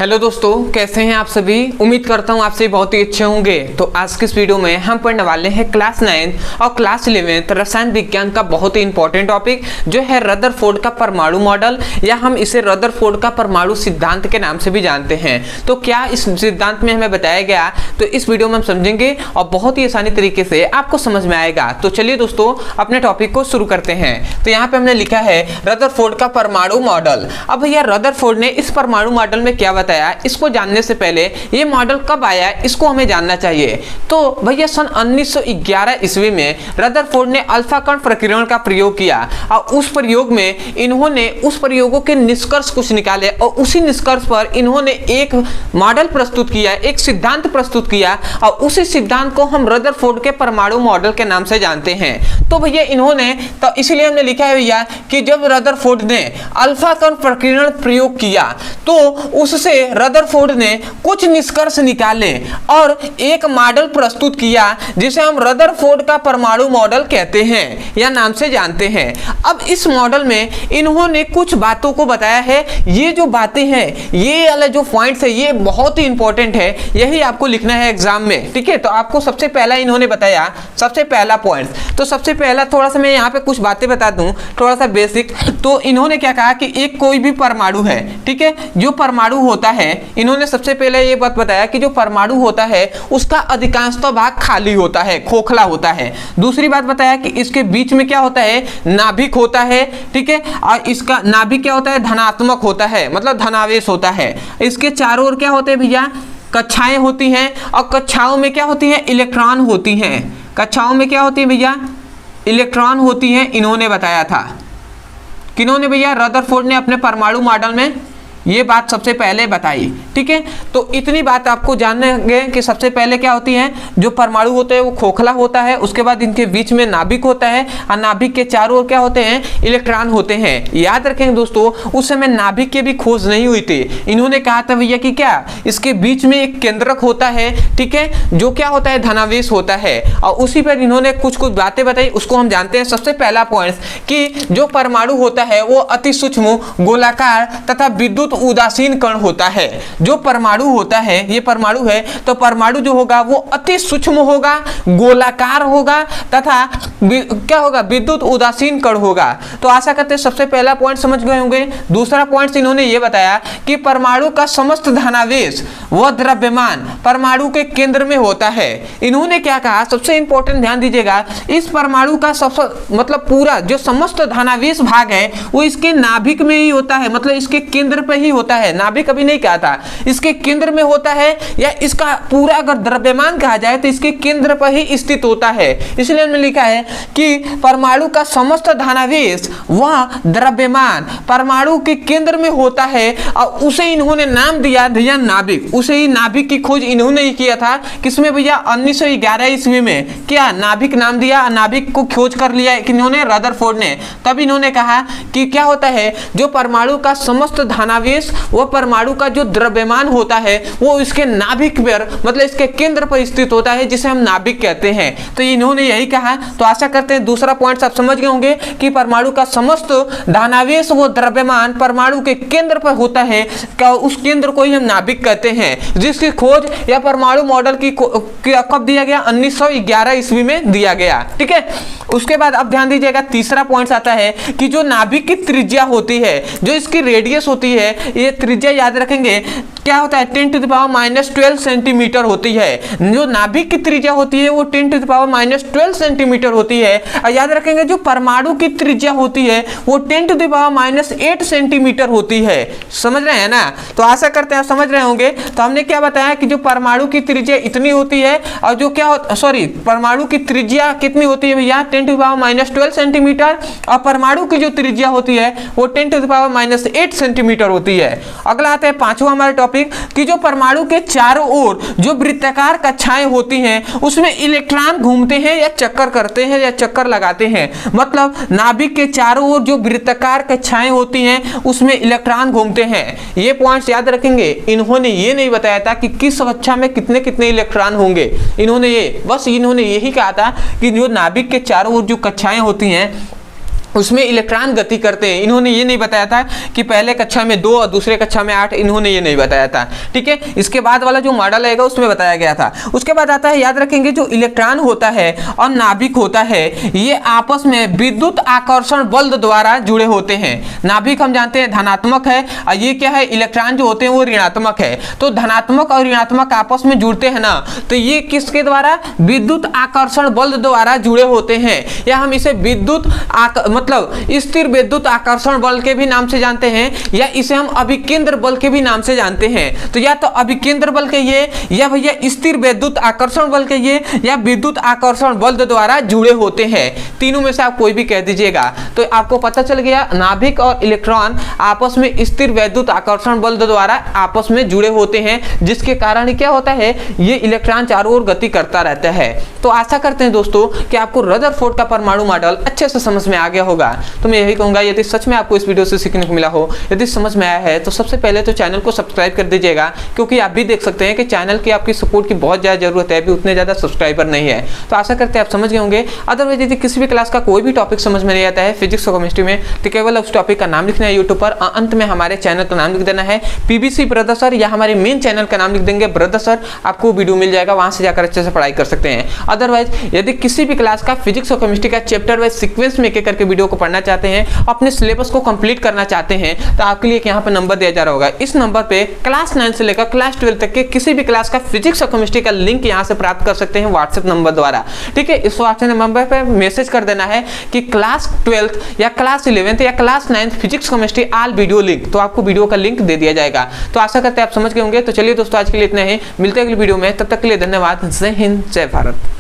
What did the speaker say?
Hello दोस्तों, कैसे हैं आप सभी। उम्मीद करता हूं आप सभी बहुत ही अच्छे होंगे। तो आज की इस वीडियो में हम पढ़ने वाले हैं क्लास 9 और क्लास 11 रसायन विज्ञान का बहुत ही इंपॉर्टेंट टॉपिक जो है रदरफोर्ड का परमाणु मॉडल, या हम इसे रदरफोर्ड का परमाणु सिद्धांत के नाम से भी जानते हैं। तो क्या इस सिद्धांत में हमें बताया गया, तो इस वीडियो में हम समझेंगे और बहुत ही आसानी तरीके से आपको समझ में आएगा। तो चलिए दोस्तों अपने टॉपिक को शुरू करते हैं। तो यहाँ पे हमने लिखा है रदरफोर्ड का परमाणु मॉडल। अब भैया रदरफोर्ड ने इस परमाणु मॉडल में क्या बताया, इसको जानने से पहले ये मॉडल कब आया इसको हमें जानना चाहिए। तो भैया सन 1911 ईस्वी में रदरफोर्ड ने अल्फा कण प्रकीर्णन का प्रयोग किया और उस प्रयोग में इन्होंने उस प्रयोगों के निष्कर्ष कुछ निकाले और उसी निष्कर्ष पर इन्होंने एक मॉडल प्रस्तुत किया, एक सिद्धांत प्रस्तुत किया और उसी सिद्धांत को हम रदरफोर्ड के परमाणु मॉडल के नाम से जानते हैं। तो भैया इन्होंने, तो इसलिए हमने लिखा है भैया कि जब रदरफोर्ड ने अल्फा कण प्रकीर्णन प्रयोग किया तो उससे रदरफोर्ड ने कुछ निष्कर्ष निकाले और एक मॉडल प्रस्तुत किया जिसे हम रदरफोर्ड का परमाणु मॉडल कहते हैं या नाम से जानते हैं। अब इस मॉडल में इन्होंने कुछ बातों को बताया है। ये जो बातें हैं, ये वाले जो पॉइंट्स है, ये बहुत ही इंपॉर्टेंट है, यही आपको लिखना है एग्जाम में। ठीक है, तो आपको सबसे पहला इन्होंने बताया, सबसे पहला पॉइंट, तो सबसे पहला थोड़ा सा मैं यहाँ पे कुछ बातें बता दूं, थोड़ा सा बेसिक। तो इन्होंने क्या कहा कि एक कोई भी परमाणु है, ठीक है, जो परमाणु होता है, इन्होंने सबसे पहले ये बात बताया कि जो परमाणु होता है उसका अधिकांशतः भाग खाली होता है, खोखला होता है। दूसरी बात बताया कि इसके बीच में क्या होता है, नाभिक होता है, ठीक है, और इसका नाभिक क्या होता है, धनात्मक होता है, मतलब धनावेश होता है। इसके चारों ओर क्या होते हैं भैया, कक्षाएं होती हैं और कक्षाओं में क्या होती हैं, इलेक्ट्रॉन होती हैं। कक्षाओं में क्या होती है भैया, इलेक्ट्रॉन होती हैं, इन्होंने बताया था। किन्होंने भैया, रदरफोर्ड ने अपने परमाणु मॉडल में ये बात सबसे पहले बताई। ठीक है, तो इतनी बात आपको जानेंगे कि सबसे पहले क्या होती है, जो परमाणु होते हैं वो खोखला होता है, उसके बाद इनके बीच में नाभिक होता है और नाभिक के चारों ओर क्या होते हैं, इलेक्ट्रॉन होते हैं। याद रखेंगे दोस्तों, उस समय नाभिक की भी खोज नहीं हुई थी। इन्होंने कहा था भैया कि क्या इसके बीच में एक केंद्रक होता है, ठीक है, जो क्या होता है, धनावेश होता है, और उसी पर इन्होंने कुछ कुछ बातें बताई, उसको हम जानते हैं। सबसे पहला पॉइंट कि जो परमाणु होता है वो अति सूक्ष्म, गोलाकार तथा विद्युत उदासीन कण होता है। जो परमाणु होता है, ये परमाणु है, तो परमाणु जो होगा वो अति सूक्ष्म होगा, गोलाकार होगा तथा क्या होगा, विद्युत उदासीन कण होगा। तो आशा करते हैं सबसे पहला पॉइंट समझ गए होंगे। दूसरा पॉइंट इन्होंने ये बताया कि परमाणु का समस्त धनावेश व द्रव्यमान परमाणु के केंद्र में होता है। इन्होंने क्या कहा, सबसे इंपॉर्टेंट ध्यान दीजिएगा, इस परमाणु का सबसे मतलब पूरा जो समस्त धनावेश भाग है वो इसके नाभिक में ही होता है, मतलब इसके केंद्र पर ही होता है। नाभिक कभी नहीं कहा था, इसके केंद्र में होता है, या इसका पूरा अगर द्रव्यमान कहा जाए तो इसके केंद्र पर ही स्थित होता है। इसलिए हमने लिखा है कि परमाणु का समस्त धनावेश व द्रव्यमान परमाणु के केंद्र में होता है और उसे इन्होंने नाम दिया भैया नाभिक। उसे ही नाभिक की खोज इन्होंने ही किया था, किसमें भैया, 1911 ईस्वी में क्या नाभिक नाम दिया, नाभिक को खोज कर लिया इन्होंने, रदरफोर्ड ने। तब इन्होंने कहा कि क्या होता है, जो परमाणु का समस्त धनावेश वो परमाणु का जो द्रव्यमान होता है वो इसके नाभिक पर, मतलब इसके केंद्र पर स्थित होता है, जिसे हम नाभिक कहते हैं। तो इन्होंने यही कहा। तो आशा करते हैं दूसरा पॉइंट आप समझ गए होंगे कि परमाणु का समस्त धनावेश वो द्रव्यमान परमाणु के केंद्र पर होता है, क्या उस केंद्र को ही हम नाभिक कहते हैं, जिसकी खोज या परमाणु मॉडल की कब दिया गया, 1911 ईस्वी में दिया गया। ठीक है, उसके बाद अब ध्यान दीजिएगा, तीसरा पॉइंट आता है कि जो नाभिक की त्रिज्या होती है, जो इसकी रेडियस होती है, ये त्रिज्या याद रखेंगे क्या होता है, 10⁻⁻12 सेंटीमीटर होती है। जो नाभिक की त्रिज्या होती है वो 10⁻⁻12 सेंटीमीटर होती है। और याद रखेंगे जो परमाणु की त्रिज्या होती है वो 10⁻⁸ सेंटीमीटर होती है। समझ रहे हैं ना, तो आशा करते हैं समझ रहे होंगे। तो हमने क्या बताया कि जो परमाणु की त्रिज्या इतनी होती है और जो क्या परमाणु की त्रिज्या कितनी होती है भैया, 10⁻12 सेंटीमीटर, और परमाणु की जो त्रिज्या होती है वो 10⁻8 सेंटीमीटर होती है। अगला आता है पांचवा हमारा टॉपिक कि जो परमाणु के चारों ओर जो वृत्ताकार कक्षाएं होती हैं उसमें इलेक्ट्रॉन घूमते हैं या चक्कर करते हैं या चक्कर लगाते हैं। मतलब नाभिक के चारों ओर जो वृत्ताकार कक्षाएं होती हैं उसमें इलेक्ट्रॉन घूमते हैं। ये पॉइंट्स याद रखेंगे। इन्होंने ये नहीं बताया था कि किस कक्षा में कितने कितने इलेक्ट्रॉन होंगे, इन्होंने यही कहा था कि जो नाभिक के चारों ओर जो कक्षाएं होती हैं उसमें इलेक्ट्रॉन गति करते हैं। इन्होंने ये नहीं बताया था कि पहले कक्षा में 2 और दूसरे कक्षा में 8, इन्होंने ये नहीं बताया था, ठीक है। इसके बाद वाला जो मॉडल आएगा उसमें बताया गया था। उसके बाद आता है, याद रखेंगे, जो इलेक्ट्रॉन होता है और नाभिक होता है ये आपस में विद्युत आकर्षण बल द्वारा जुड़े होते हैं। नाभिक हम जानते हैं धनात्मक है और ये क्या है, इलेक्ट्रॉन जो होते हैं वो ऋणात्मक है। तो धनात्मक और ऋणात्मक आपस में जुड़ते हैं ना, तो ये किसके द्वारा, विद्युत आकर्षण बल द्वारा जुड़े होते हैं, या हम इसे विद्युत मतलब स्थिर विद्युत आकर्षण बल के भी नाम से जानते हैं, या इसे हम अभिकेंद्र बल के भी नाम से जानते हैं। तो या तो अभिकेंद्र बल के ये, या भैया स्थिर विद्युत आकर्षण बल के ये, या विद्युत आकर्षण बल द्वारा जुड़े होते हैं। तीनों में से आप कोई भी कह दीजिएगा। तो आपको पता चल गया, नाभिक और इलेक्ट्रॉन आपस में स्थिर विद्युत आकर्षण बल द्वारा आपस में जुड़े होते हैं, जिसके कारण क्या होता है, ये इलेक्ट्रॉन चारों ओर गति करता रहता है। तो आशा करते हैं दोस्तों कि आपको रदरफोर्ड का परमाणु मॉडल अच्छे से समझ में आ गया होगा। तो मैं यही कहूंगा, यदि सच में आपको इस वीडियो से सीखने को मिला हो, यदि समझ में आया है, तो सबसे पहले तो चैनल को सब्सक्राइब कर दीजिएगा, क्योंकि आप भी देख सकते हैं कि चैनल की आपकी सपोर्ट की बहुत ज़्यादा जरूरत है, अभी उतने ज़्यादा सब्सक्राइबर नहीं है। तो आशा करते हैं आप समझ गए होंगे। अदरवाइज यदि किसी भी क्लास का कोई भी टॉपिक समझ में नहीं आता है फिजिक्स और केमिस्ट्री में, तो केवल उस टॉपिक का नाम लिखना है यूट्यूब पर, अंत में हमारे चैनल का नाम लिख देना है पीबीसी ब्रदर सर, या हमारे मेन चैनल का नाम लिख देंगे ब्रदर सर, आपको वीडियो मिल जाएगा, वहां से जाकर अच्छे से पढ़ाई कर सकते हैं। अदरवाइज यदि किसी भी क्लास का फिजिक्स और केमिस्ट्री का चैप्टर वाइज सीक्वेंस में एक करके वीडियो को पढ़ना चाहते हैं, अपने सिलेबस को कंप्लीट करना चाहते हैं, तो आपके लिए यहाँ पे नंबर दिया जा रहा होगा। इस नंबर पे क्लास 9 से लेकर क्लास 12 तक के किसी भी क्लास का फिजिक्स और केमिस्ट्री का लिंक यहाँ से प्राप्त कर सकते हैं व्हाट्सएप नंबर द्वारा, ठीक है। इस व्हाट्सएप नंबर पे मैसेज कर देना है कि क्लास 12 या क्लास 11 या class 9 physics chemistry all video link, तो आपको वीडियो का लिंक दे दिया जाएगा। तो आशा करते हैं आप समझ गए होंगे। तो चलिए दोस्तों, आज के लिए इतना ही, मिलते हैं अगली वीडियो में, तब तक के लिए धन्यवाद। जय हिंद, जय भारत।